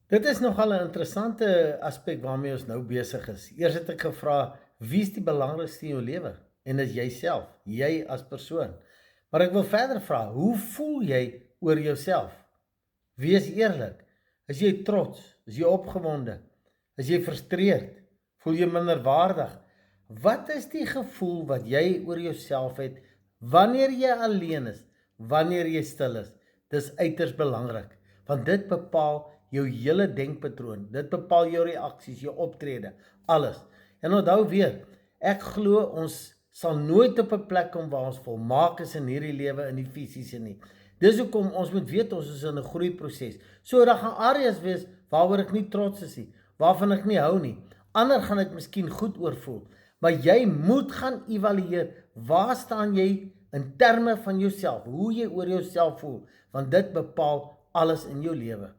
Dit is nogal 'n interessante aspek waarmee ons nou besig is. Eers het ek gevra, wie is die belangrikste in jou lewe? En dis jouself, jy as persoon. Maar ek wil verder vra, hoe voel jy oor jouself? Wees eerlik. Is jy trots? Is jy opgewonde? Is jy frustreerd? Voel jy minderwaardig? Wat is die gevoel wat jy oor jouself het wanneer jy alleen is, wanneer jy stil is? Dis uiters belangrik, want dit bepaal jou hele denkpatroon, dit bepaal jou reaksies, jou optrede, alles. En onthou weer, ek glo ons sal nooit op 'n plek kom waar ons volmaak is in hierdie lewe, in die fisiese nie. Dis hoekom ons moet weet ons is in 'n groeiproses. So daar gaan areas wees waaroor ek nie trots is nie, waarvan ek nie hou nie. Ander gaan ek miskien goed oor voel, maar jy moet gaan evalueer, waar staan jy in terme van jouself, hoe jy oor jouself voel, want dit bepaal alles in jou lewe.